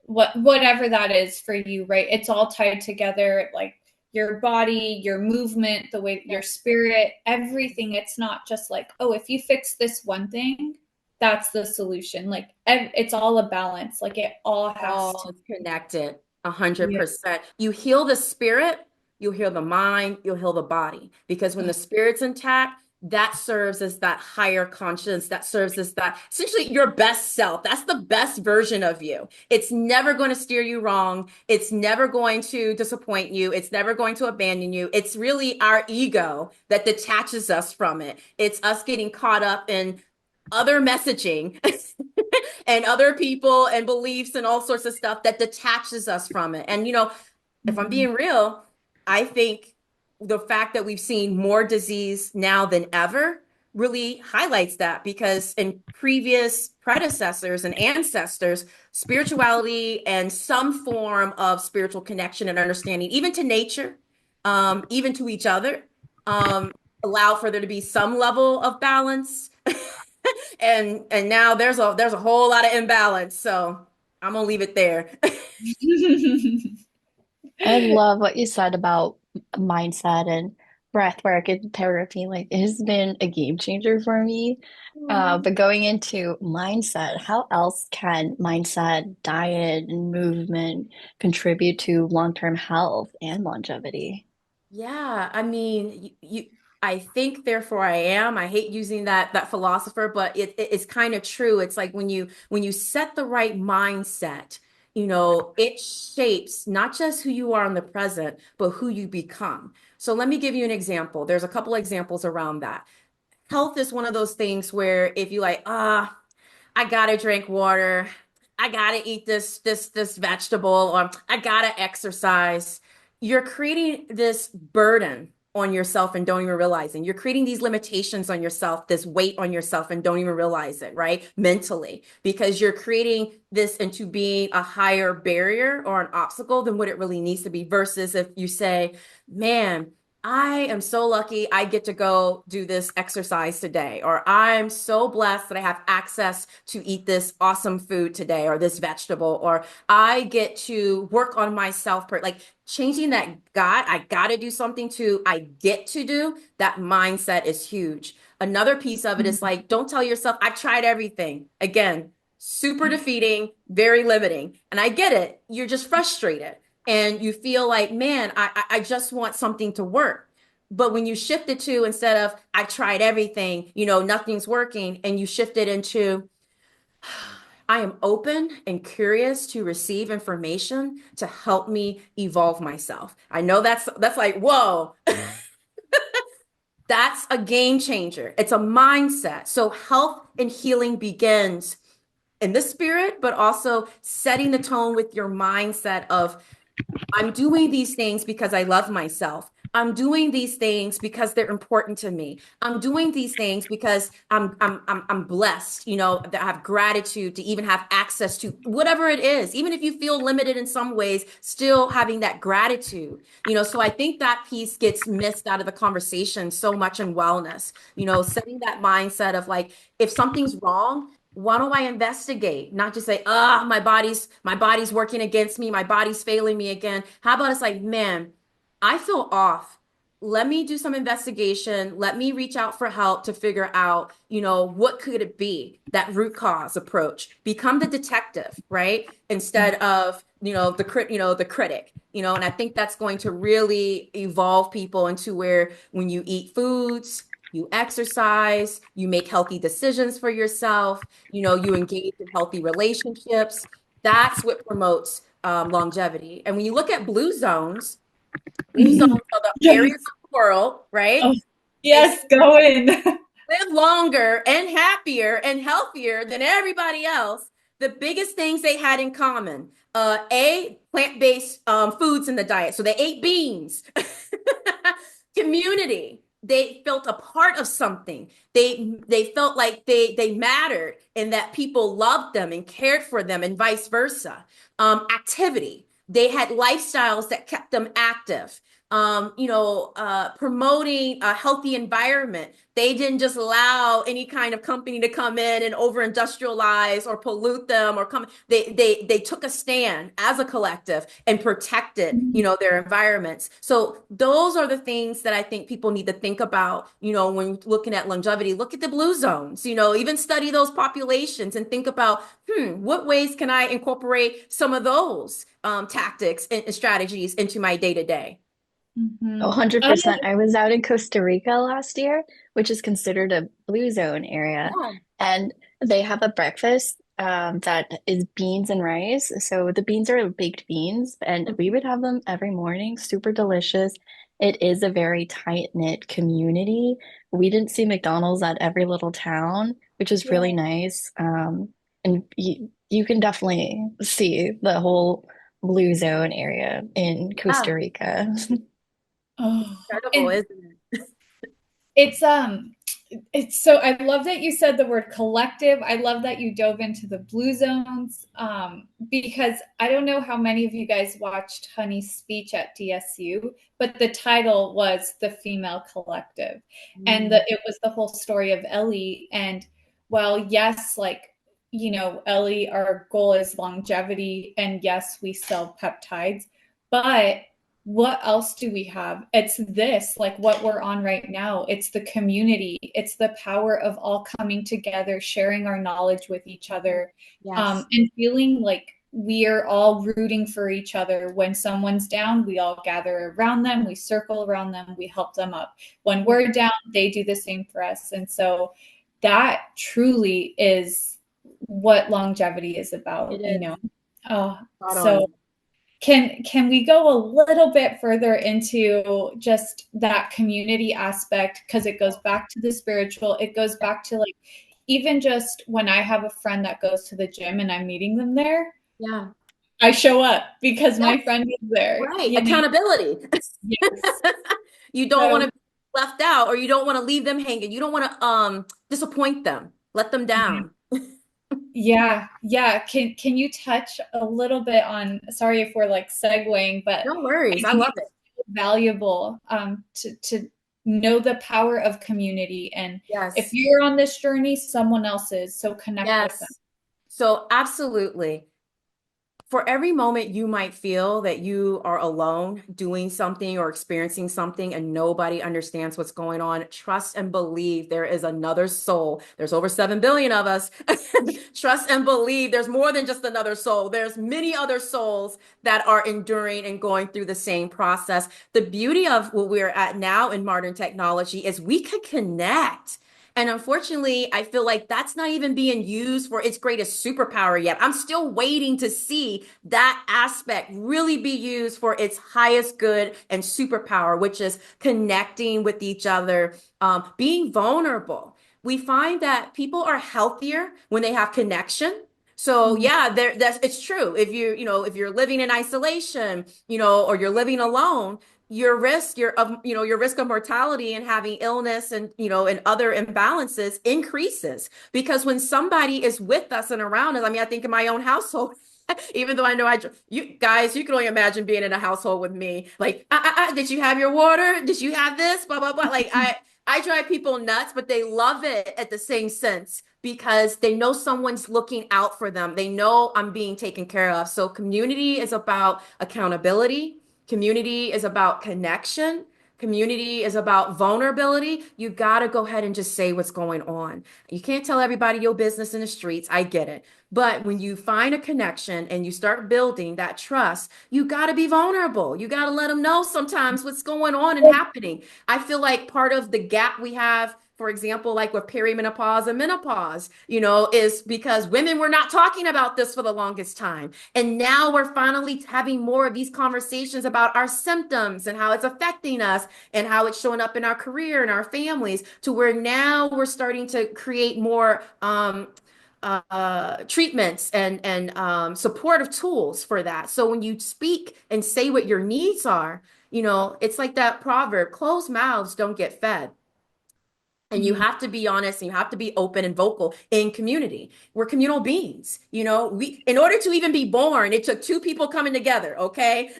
Speaker 1: whatever that is for you, right? It's all tied together, like your body, your movement, the way your spirit, everything. It's not just like, oh, if you fix this one thing, that's the solution. Like it's all a balance. Like it all has
Speaker 2: All
Speaker 1: to.
Speaker 2: is connected,
Speaker 1: Yeah.
Speaker 2: 100%. You heal the spirit, you heal the mind, you'll heal the body. Because when the spirit's intact, that serves as that higher conscience, that serves as that essentially your best self. That's the best version of you. It's never going to steer you wrong. It's never going to disappoint you. It's never going to abandon you. It's really our ego that detaches us from it. It's us getting caught up in other messaging and other people and beliefs and all sorts of stuff that detaches us from it. And, if I'm
Speaker 1: Mhm.
Speaker 2: being real, I think the fact that we've seen more disease now than ever really highlights that, because in previous predecessors and ancestors, spirituality and some form of spiritual connection and understanding, even to nature, even to each other, um, allow for there to be some level of balance. And now there's a whole lot of imbalance. So I'm gonna leave it there.
Speaker 3: I love what you said about mindset and breath work and therapy. Like it has been a game changer for me. But going into mindset, how else can mindset, diet, and movement contribute to long-term health and longevity?
Speaker 2: Yeah, I mean, I think therefore I am. I hate using that philosopher, but it's kind of true. It's like when you set the right mindset, it shapes not just who you are in the present, but who you become. So let me give you an example. There's a couple examples around that. Health is one of those things where if you like, I gotta drink water. I gotta eat this vegetable, or I gotta exercise. You're creating this burden on yourself and don't even realize it. You're creating these limitations on yourself, this weight on yourself and don't even realize it, right? Mentally, because you're creating this into being a higher barrier or an obstacle than what it really needs to be. Versus if you say, man, I am so lucky I get to go do this exercise today, or I'm so blessed that I have access to eat this awesome food today, or this vegetable, or I get to work on myself. Like changing I got to do something to I get to do, that mindset is huge. Another piece of it is like, don't tell yourself, I've tried everything. Again, super defeating, very limiting. And I get it. You're just frustrated and you feel like, man, I just want something to work. But when you shift it to, instead of I tried everything, nothing's working, and you shift it into I am open and curious to receive information to help me evolve myself. I know that's like, whoa, that's a game changer. It's a mindset. So health and healing begins in the spirit, but also setting the tone with your mindset of I'm doing these things because I love myself. I'm doing these things because they're important to me. I'm doing these things because I'm blessed, that I have gratitude to even have access to whatever it is. Even if you feel limited in some ways, still having that gratitude. So I think that piece gets missed out of the conversation so much in wellness, setting that mindset of like, if something's wrong, why don't I investigate? Not just say, my body's working against me, my body's failing me again. How about it's like, man, I feel off. Let me do some investigation. Let me reach out for help to figure out, what could it be? That root cause approach. Become the detective, right? Instead of, the critic. And I think that's going to really evolve people into where when you eat foods, you exercise, you make healthy decisions for yourself, you engage in healthy relationships. That's what promotes longevity. And when you look at blue zones are the
Speaker 1: Yes.
Speaker 2: areas of the world,
Speaker 1: Oh,
Speaker 2: right? They
Speaker 1: yes, go in.
Speaker 2: live longer and happier and healthier than everybody else. The biggest things they had in common, plant-based foods in the diet. So they ate beans. Community. They felt a part of something. They felt like they mattered and that people loved them and cared for them and vice versa. Activity. They had lifestyles that kept them active. promoting a healthy environment. They didn't just allow any kind of company to come in and over industrialize or pollute them or come. They took a stand as a collective and protected, their environments. So those are the things that I think people need to think about, when looking at longevity. Look at the blue zones, even study those populations and think about, what ways can I incorporate some of those tactics and strategies into my day to day?
Speaker 3: Oh,
Speaker 1: Mhm. Oh,
Speaker 3: 100%. I was out in Costa Rica last year, which is considered a blue zone area.
Speaker 2: Yeah.
Speaker 3: And they have a breakfast that is beans and rice. So the beans are baked beans, and we would have them every morning, super delicious. It is a very tight-knit community. We didn't see McDonald's at every little town, which is
Speaker 2: Yeah.
Speaker 3: really nice. And you can definitely see the whole blue zone area in Costa
Speaker 2: Yeah.
Speaker 3: Rica.
Speaker 1: oh.
Speaker 2: Incredible,
Speaker 1: And
Speaker 2: isn't it?
Speaker 1: it's it's so I love that you said the word collective. I love that you dove into the blue zones, because I don't know how many of you guys watched Honey's speech at DSU, but the title was The Female Collective. And
Speaker 2: Mm.
Speaker 1: it was the whole story of Ellie. And well, yes, like, Ellie, our goal is longevity. And yes, we sell peptides, but what else do we have? It's this, like what we're on right now. It's the community. It's the power of all coming together, sharing our knowledge with each other,
Speaker 2: Yes.
Speaker 1: and feeling like we are all rooting for each other. When someone's down, we all gather around them, we circle around them, we help them up. When
Speaker 2: Yeah,
Speaker 1: we're down, they do the same for us. And so that truly is what longevity is
Speaker 2: it
Speaker 1: about.
Speaker 2: is.
Speaker 1: Oh,
Speaker 2: Spot
Speaker 1: so
Speaker 2: on.
Speaker 1: can we go a little bit further into just that community aspect, because it goes back to the spiritual, it goes back to like even just when I have a friend that goes to the gym and I'm meeting them there,
Speaker 2: Yeah.
Speaker 1: I show up because
Speaker 2: Yes.
Speaker 1: my friend is there,
Speaker 2: Right. Accountability.
Speaker 1: Yes.
Speaker 2: You don't want
Speaker 1: So
Speaker 2: to be left out, or you don't want to leave them hanging. You don't want to disappoint them, let them down.
Speaker 1: yeah, yeah. Can you touch a little bit on, sorry if we're like segueing, but
Speaker 2: No worries.
Speaker 1: I
Speaker 2: I
Speaker 1: think
Speaker 2: love it.
Speaker 1: it's so valuable, to know the power of community. And if
Speaker 2: Yes.
Speaker 1: you're on this journey, someone else is. So connect with them.
Speaker 2: Yes. So absolutely. For every moment you might feel that you are alone doing something or experiencing something and nobody understands what's going on, trust and believe there is another soul. There's over 7 billion of us. Trust and believe there's more than just another soul. There's many other souls that are enduring and going through the same process. The beauty of what we're at now in modern technology is we could connect. And unfortunately, I feel like that's not even being used for its greatest superpower yet. I'm still waiting to see that aspect really be used for its highest good and superpower, which is connecting with each other, being vulnerable. We find that people are healthier when they have connection. So
Speaker 1: Mhm.
Speaker 2: yeah, that's it's true. If you're living in isolation, or you're living alone, your risk of mortality and having illness and and other imbalances increases, because when somebody is with us and around us. I mean, I think in my own household, even though I know you guys, you can only imagine being in a household with me. Like, did you have your water? Did you have this? Blah blah blah. Like, I drive people nuts, but they love it at the same sense because they know someone's looking out for them. They know I'm being taken care of. So community is about accountability. Community is about connection. Community is about vulnerability. You got to go ahead and just say what's going on. You can't tell everybody your business in the streets. I get it. But when you find a connection and you start building that trust, you got to be vulnerable. You got to let them know sometimes what's going on and happening. I feel like part of the gap we have, for example, like with perimenopause and menopause, is because women were not talking about this for the longest time. And now we're finally having more of these conversations about our symptoms and how it's affecting us and how it's showing up in our career and our families, to where now we're starting to create more treatments and supportive tools for that. So when you speak and say what your needs are, it's like that proverb, closed mouths don't get fed. And you have to be honest and you have to be open and vocal in community. We're communal beings. In order to even be born, it took two people coming together, okay?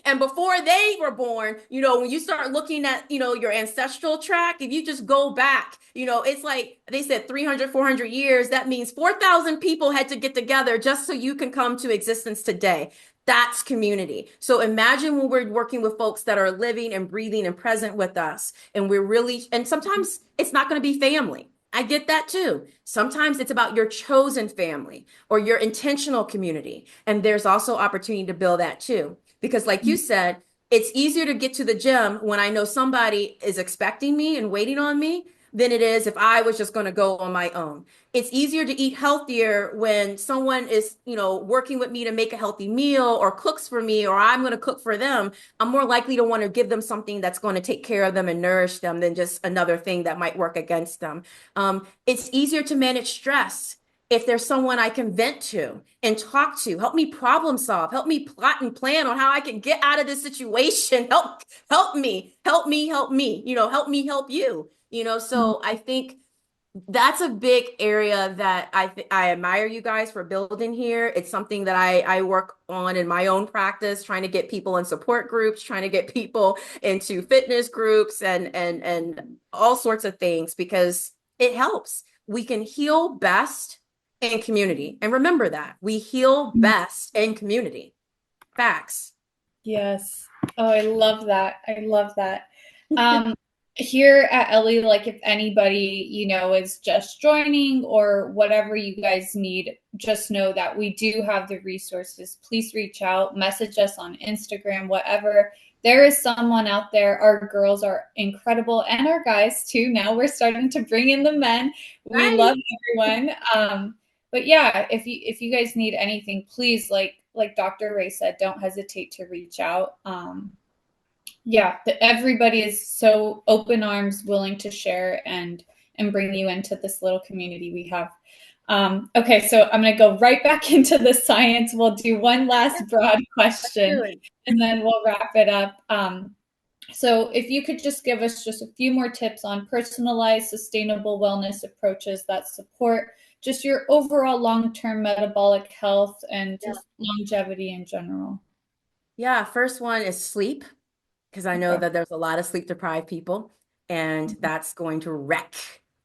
Speaker 2: And before they were born, when you start looking at, your ancestral track, if you just go back, it's like they said 300, 400 years. That means 4,000 people had to get together just so you can come to existence today. That's community. So imagine when we're working with folks that are living and breathing and present with us, and sometimes it's not going to be family. I get that too. Sometimes it's about your chosen family or your intentional community. And there's also opportunity to build that too. Because like you said, it's easier to get to the gym when I know somebody is expecting me and waiting on me than it is if I was just going to go on my own. It's easier to eat healthier when someone is, working with me to make a healthy meal or cooks for me, or I'm going to cook for them. I'm more likely to want to give them something that's going to take care of them and nourish them than just another thing that might work against them. It's easier to manage stress if there's someone I can vent to and talk to, help me problem solve, help me plot and plan on how I can get out of this situation. Help me, help me, help me, help me, help you. So I think that's a big area that I admire you guys for building here. It's something that I work on in my own practice, trying to get people in support groups, trying to get people into fitness groups and all sorts of things, because it helps. We can heal best in community. And remember that we heal best in community. Facts.
Speaker 1: Yes. Oh, I love that. I love that. Here at Ellie, like if anybody, is just joining or whatever you guys need, just know that we do have the resources. Please reach out, message us on Instagram, whatever. There is someone out there. Our girls are incredible, and our guys too. Now we're starting to bring in the men. We
Speaker 2: Right.
Speaker 1: love everyone. But yeah, if you guys need anything, please, like Dr. Ray said, don't hesitate to reach out. Yeah, everybody is so open arms, willing to share and bring you into this little community we have. Okay, so I'm going to go right back into the science. We'll do one last broad question, and then we'll wrap it up. So if you could just give us just a few more tips on personalized, sustainable wellness approaches that support just your overall long-term metabolic health and just longevity in general.
Speaker 2: Yeah, first one is sleep, because I know that there's a lot of sleep deprived people, and that's going to wreck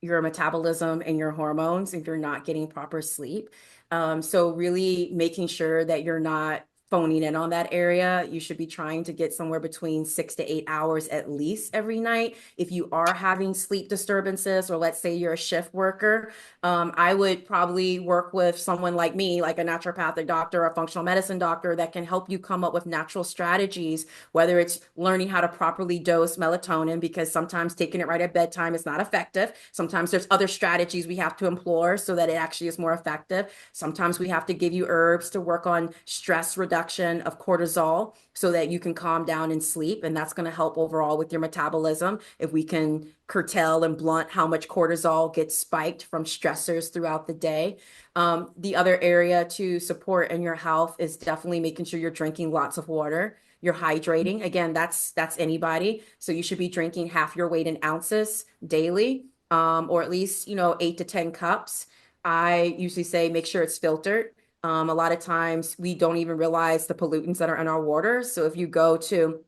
Speaker 2: your metabolism and your hormones if you're not getting proper sleep. So really making sure that you're not phoning in on that area. You should be trying to get somewhere between 6 to 8 hours at least every night. If you are having sleep disturbances, or let's say you're a shift worker, I would probably work with someone like me, like a naturopathic doctor or a functional medicine doctor, that can help you come up with natural strategies, whether it's learning how to properly dose melatonin, because sometimes taking it right at bedtime is not effective. Sometimes there's other strategies we have to employ so that it actually is more effective. Sometimes we have to give you herbs to work on stress reduction of cortisol so that you can calm down and sleep. And that's going to help overall with your metabolism if we can curtail and blunt how much cortisol gets spiked from stressors throughout the day. The other area to support in your health is definitely making sure you're drinking lots of water. You're hydrating. Again, that's anybody. So you should be drinking half your weight in ounces daily, or at least, 8 to 10 cups. I usually say make sure it's filtered. A lot of times we don't even realize the pollutants that are in our water. So if you go to,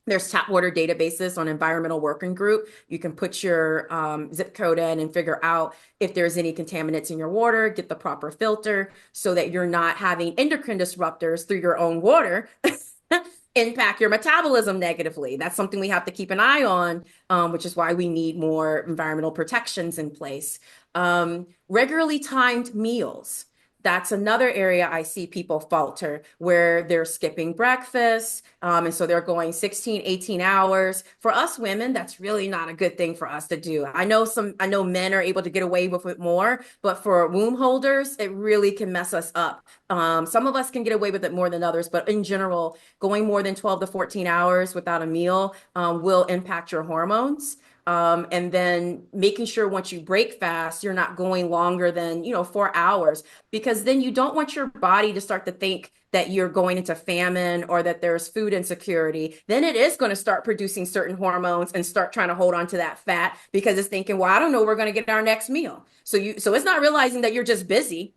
Speaker 2: there's tap water databases on Environmental Working Group. You can put your zip code in and figure out if there's any contaminants in your water, get the proper filter so that you're not having endocrine disruptors through your own water impact your metabolism negatively. That's something we have to keep an eye on, which is why we need more environmental protections in place. Regularly timed meals. That's another area I see people falter, where they're skipping breakfast. And so they're going 16, 18 hours. For us women, that's really not a good thing for us to do. I know men are able to get away with it more, but for womb holders, it really can mess us up. Some of us can get away with it more than others, but in general, going more than 12 to 14 hours without a meal will impact your hormones. And then making sure once you break fast, you're not going longer than, 4 hours, because then you don't want your body to start to think that you're going into famine or that there's food insecurity. Then it is going to start producing certain hormones and start trying to hold on to that fat because it's thinking, well, I don't know, we're going to get our next meal. So it's not realizing that you're just busy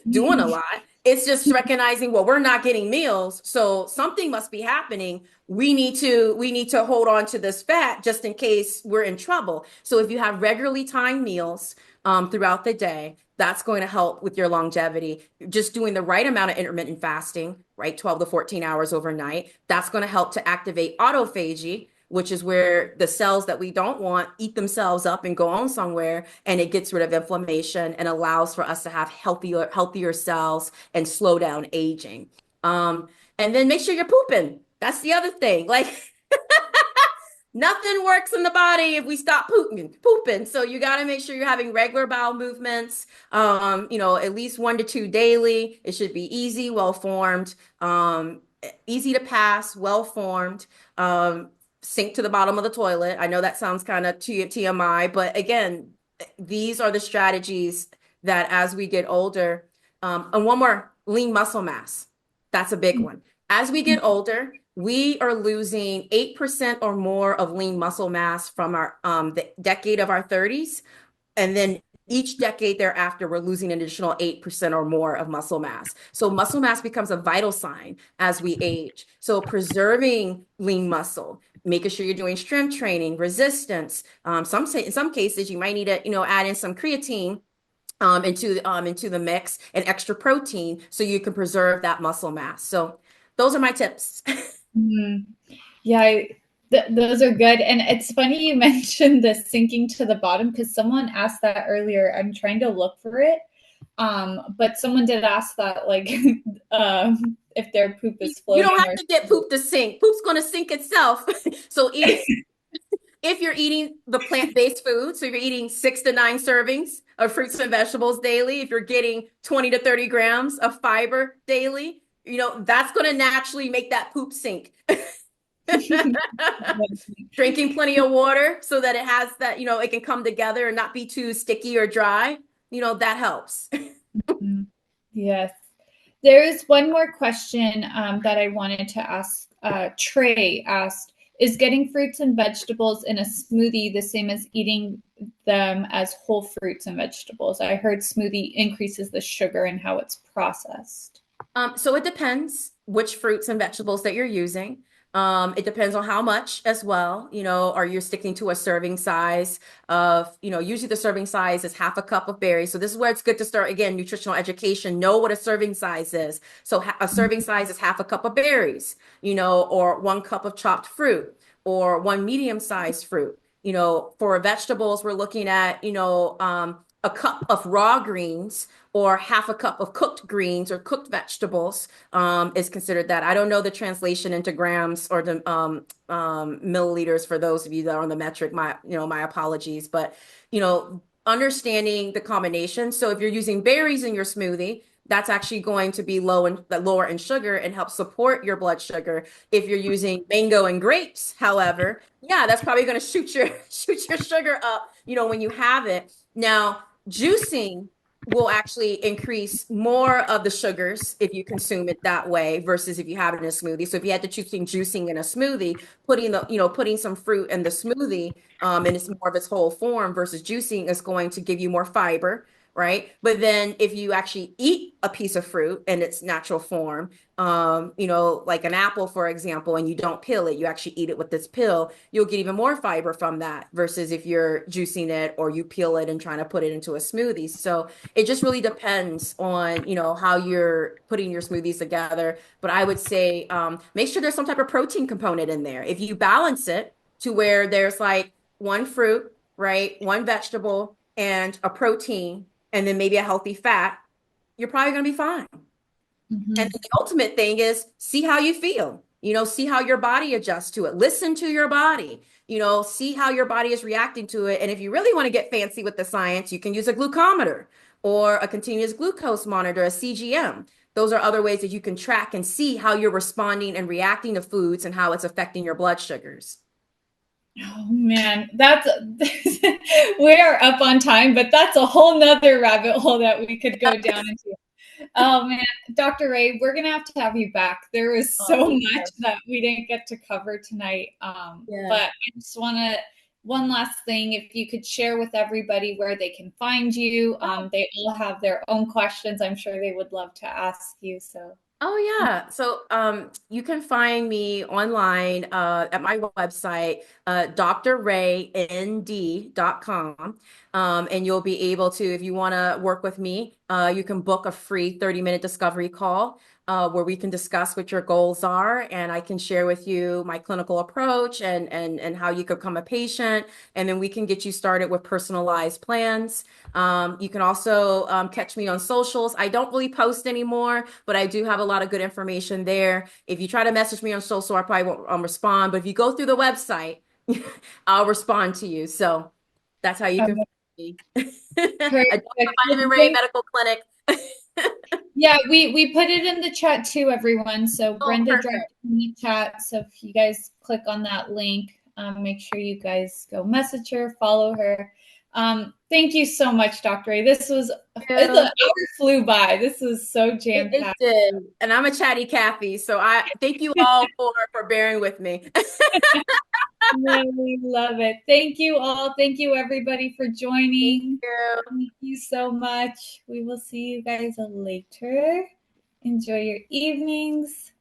Speaker 2: doing a lot. It's just recognizing, well, we're not getting meals, so something must be happening. We need to hold on to this fat just in case we're in trouble. So if you have regularly timed meals throughout the day, that's going to help with your longevity. Just doing the right amount of intermittent fasting, right? 12 to 14 hours overnight. That's going to help to activate autophagy, which is where the cells that we don't want eat themselves up and go on somewhere, and it gets rid of inflammation and allows for us to have healthier cells and slow down aging. And then make sure you're pooping. That's the other thing. Like nothing works in the body if we stop pooping. So you got to make sure you're having regular bowel movements, at least 1 to 2 daily. It should be easy, well-formed, easy to pass, well-formed, sink to the bottom of the toilet. I know that sounds kind of TMI, but again, these are the strategies that as we get older, and one more, lean muscle mass. That's a big one. As we get older, we are losing 8% or more of lean muscle mass from our the decade of our 30s. And then each decade thereafter, we're losing an additional 8% or more of muscle mass. So muscle mass becomes a vital sign as we age. So preserving lean muscle, making sure you're doing strength training, resistance. In some cases, you might need to, add in some creatine into the mix and extra protein so you can preserve that muscle mass. So those are my tips.
Speaker 1: Yeah, those are good. And it's funny you mentioned the sinking to the bottom because someone asked that earlier. I'm trying to look for it. But someone did ask that, like, if their poop is floating.
Speaker 2: You don't have to get poop to sink. Poop's going to sink itself. So if you're eating the plant-based food, so you're eating 6 to 9 servings of fruits and vegetables daily, if you're getting 20 to 30 grams of fiber daily, that's going to naturally make that poop sink. Drinking plenty of water so that it has that, it can come together and not be too sticky or dry, that helps.
Speaker 1: Yes. There is one more question that I wanted to ask. Trey asked, is getting fruits and vegetables in a smoothie the same as eating them as whole fruits and vegetables? I heard smoothie increases the sugar and how it's processed.
Speaker 2: So it depends which fruits and vegetables that you're using. It depends on how much as well. Are you sticking to a serving size of, usually the serving size is half a cup of berries. So this is where it's good to start, again, nutritional education, know what a serving size is. So a serving size is half a cup of berries, or 1 cup of chopped fruit or 1 medium-sized fruit. For vegetables, we're looking at, a cup of raw greens or half a cup of cooked greens or cooked vegetables is considered that. I don't know the translation into grams or the milliliters for those of you that are on the metric. My apologies, but understanding the combination. So if you're using berries in your smoothie, that's actually going to be lower in sugar and help support your blood sugar. If you're using mango and grapes, however, yeah, that's probably going to shoot your sugar up, when you have it. Now, juicing will actually increase more of the sugars if you consume it that way versus if you have it in a smoothie. So if you had to choose between juicing in a smoothie, putting some fruit in the smoothie, and it's more of its whole form versus juicing is going to give you more fiber, right? But then if you actually eat a piece of fruit in its natural form, like an apple, for example, and you don't peel it, you actually eat it with this pill, you'll get even more fiber from that versus if you're juicing it or you peel it and trying to put it into a smoothie. So it just really depends on, how you're putting your smoothies together. But I would say, make sure there's some type of protein component in there. If you balance it to where there's like 1 fruit, right, 1 vegetable and a protein, and then maybe a healthy fat, you're probably going to be fine. And the ultimate thing is see how you feel, see how your body adjusts to it. Listen to your body, see how your body is reacting to it. And if you really want to get fancy with the science, you can use a glucometer or a continuous glucose monitor, a CGM. Those are other ways that you can track and see how you're responding and reacting to foods and how it's affecting your blood sugars.
Speaker 1: Oh man, that's we're up on time, but that's a whole nother rabbit hole that we could go down into. Oh man, Dr. Ray, we're gonna have to have you back. There is
Speaker 2: Oh,
Speaker 1: so
Speaker 2: thank
Speaker 1: much
Speaker 2: you.
Speaker 1: that we didn't get to cover tonight.
Speaker 2: Yeah.
Speaker 1: But I just wanna one last thing, if you could share with everybody where they can find you. They all have their own questions. I'm sure they would love to ask you. So
Speaker 2: Oh yeah. So you can find me online at my website, drraynd.com. And you'll be able to, if you want to work with me, you can book a free 30-minute discovery call where we can discuss what your goals are, and I can share with you my clinical approach and how you could become a patient, and then we can get you started with personalized plans. You can also catch me on socials. I don't really post anymore, but I do have a lot of good information there. If you try to message me on social, I probably won't respond. But if you go through the website, I'll respond to you. So that's how you can find me. I
Speaker 1: perfect.
Speaker 2: don't have Vitamin Ray Medical Clinic.
Speaker 1: Yeah, we put it in the chat too, everyone. So
Speaker 2: Oh,
Speaker 1: Brenda dropped
Speaker 2: perfect.
Speaker 1: it in the chat. So if you guys click on that link, make sure you guys go message her, follow her. Thank you so much, Dr. Ray. This was it's an
Speaker 2: Yeah.
Speaker 1: hour flew by. This was so
Speaker 2: It,
Speaker 1: jam
Speaker 2: it
Speaker 1: packed.
Speaker 2: did. And I'm a chatty Cathy. So I thank you all for bearing with me.
Speaker 1: No, we love it. Thank you all. Thank you everybody for
Speaker 2: Thank
Speaker 1: joining.
Speaker 2: you.
Speaker 1: Thank you so much. We will see you guys later. Enjoy your evenings.